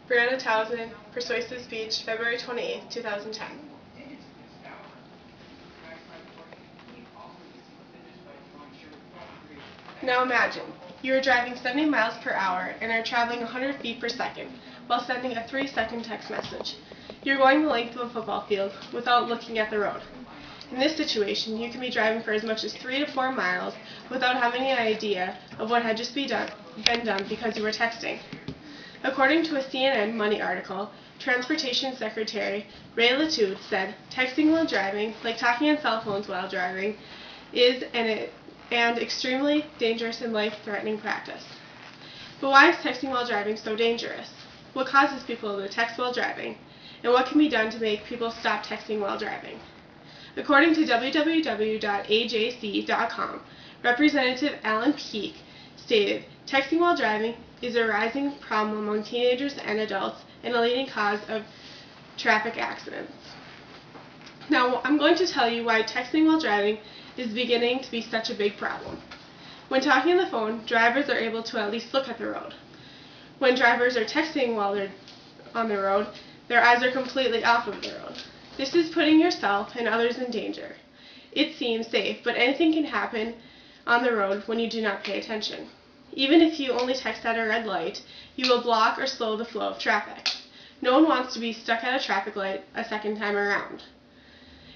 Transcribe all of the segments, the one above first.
Brianna Townsend, Persuasive Speech, February 28, 2010. Now imagine, you are driving 70 miles per hour and are traveling 100 feet per second while sending a 3-second text message. You're going the length of a football field without looking at the road. In this situation, you can be driving for as much as 3 to 4 miles without having any idea of what had just been done because you were texting. According to a CNN Money article, Transportation Secretary Ray Latude said, "Texting while driving, like talking on cell phones while driving, is an extremely dangerous and life-threatening practice." But why is texting while driving so dangerous? What causes people to text while driving? And what can be done to make people stop texting while driving? According to www.ajc.com, Representative Alan Peake stated, "Texting while driving is a rising problem among teenagers and adults and a leading cause of traffic accidents." Now, I'm going to tell you why texting while driving is beginning to be such a big problem. When talking on the phone, drivers are able to at least look at the road. When drivers are texting while they're on the road, their eyes are completely off of the road. This is putting yourself and others in danger. It seems safe, but anything can happen on the road when you do not pay attention. Even if you only text at a red light, you will block or slow the flow of traffic. No one wants to be stuck at a traffic light a second time around.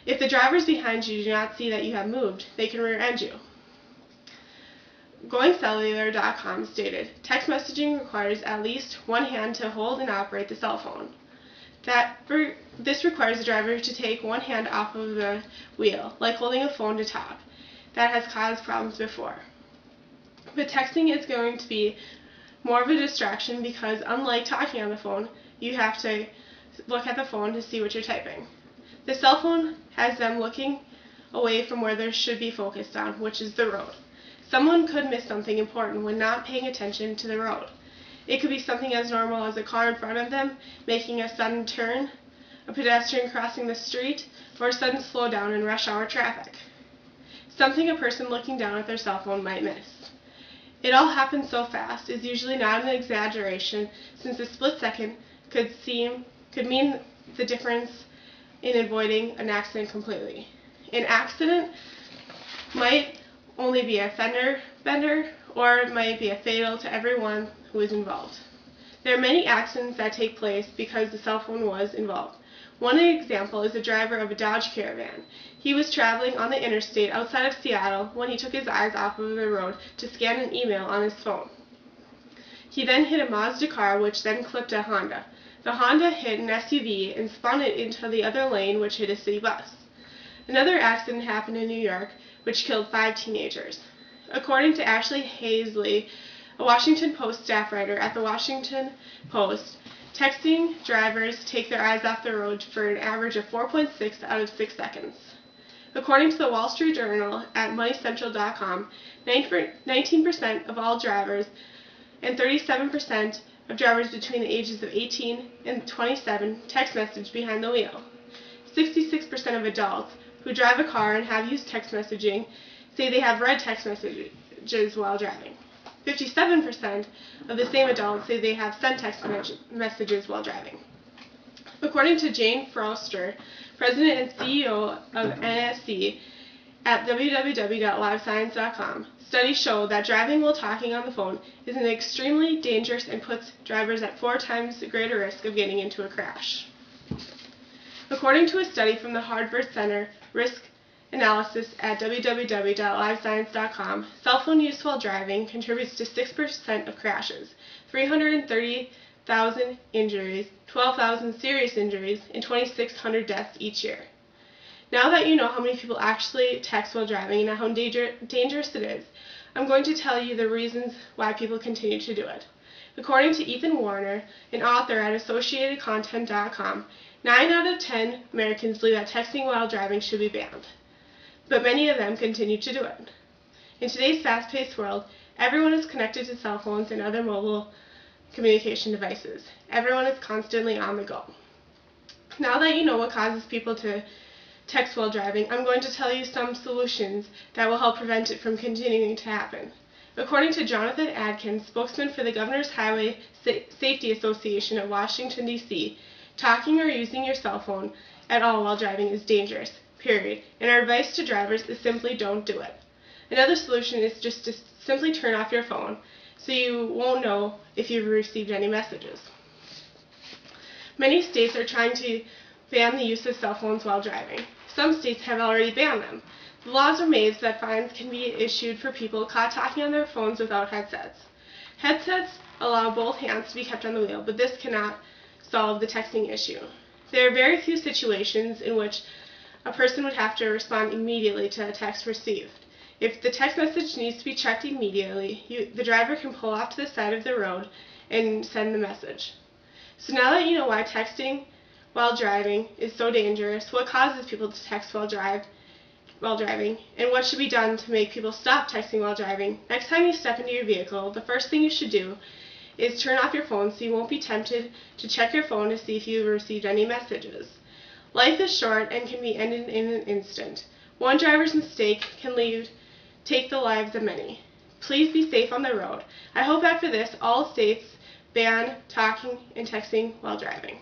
If the drivers behind you do not see that you have moved, they can rear-end you. GoingCellular.com stated, "Text messaging requires at least one hand to hold and operate the cell phone. This requires the driver to take one hand off of the wheel, like holding a phone to talk. That has caused problems before." But texting is going to be more of a distraction because, unlike talking on the phone, you have to look at the phone to see what you're typing. The cell phone has them looking away from where they should be focused on, which is the road. Someone could miss something important when not paying attention to the road. It could be something as normal as a car in front of them making a sudden turn, a pedestrian crossing the street, or a sudden slowdown in rush hour traffic. Something a person looking down at their cell phone might miss. It all happens so fast is usually not an exaggeration, since a split second could mean the difference in avoiding an accident completely. An accident might only be a fender bender, or it might be a fatal to everyone who is involved. There are many accidents that take place because the cell phone was involved. One example is the driver of a Dodge Caravan. He was traveling on the interstate outside of Seattle when he took his eyes off of the road to scan an email on his phone. He then hit a Mazda car, which then clipped a Honda. The Honda hit an SUV and spun it into the other lane, which hit a city bus. Another accident happened in New York, which killed 5 teenagers. According to Ashley Hazley, a Washington Post staff writer at the Washington Post, texting drivers take their eyes off the road for an average of 4.6 out of 6 seconds. According to the Wall Street Journal at MoneyCentral.com, 19% of all drivers and 37% of drivers between the ages of 18 and 27 text message behind the wheel. 66% of adults who drive a car and have used text messaging say they have read text messages while driving. 57% of the same adults say they have sent text messages while driving. According to Jane Froster, President and CEO of NSC at www.livescience.com, studies show that driving while talking on the phone is an extremely dangerous and puts drivers at 4 times the greater risk of getting into a crash. According to a study from the Harvard Center Risk Analysis at www.livescience.com, cell phone use while driving contributes to 6% of crashes, 330,000 injuries, 12,000 serious injuries, and 2,600 deaths each year. Now that you know how many people actually text while driving and how dangerous it is, I'm going to tell you the reasons why people continue to do it. According to Ethan Warner, an author at AssociatedContent.com, 9 out of 10 Americans believe that texting while driving should be banned, but many of them continue to do it. In today's fast-paced world, everyone is connected to cell phones and other mobile communication devices. Everyone is constantly on the go. Now that you know what causes people to text while driving, I'm going to tell you some solutions that will help prevent it from continuing to happen. According to Jonathan Adkins, spokesman for the Governor's Highway Safety Association of Washington, D.C., talking or using your cell phone at all while driving is dangerous, period, and our advice to drivers is simply don't do it. Another solution is just to simply turn off your phone so you won't know if you've received any messages. Many states are trying to ban the use of cell phones while driving. Some states have already banned them. The laws are made so that fines can be issued for people caught talking on their phones without headsets. Headsets allow both hands to be kept on the wheel, but this cannot solve the texting issue. There are very few situations in which a person would have to respond immediately to a text received. If the text message needs to be checked immediately, the driver can pull off to the side of the road and send the message. So now that you know why texting while driving is so dangerous, what causes people to text while driving, and what should be done to make people stop texting while driving, next time you step into your vehicle, the first thing you should do is turn off your phone so you won't be tempted to check your phone to see if you've received any messages. Life is short and can be ended in an instant. One driver's mistake can take the lives of many. Please be safe on the road. I hope after this all states ban talking and texting while driving.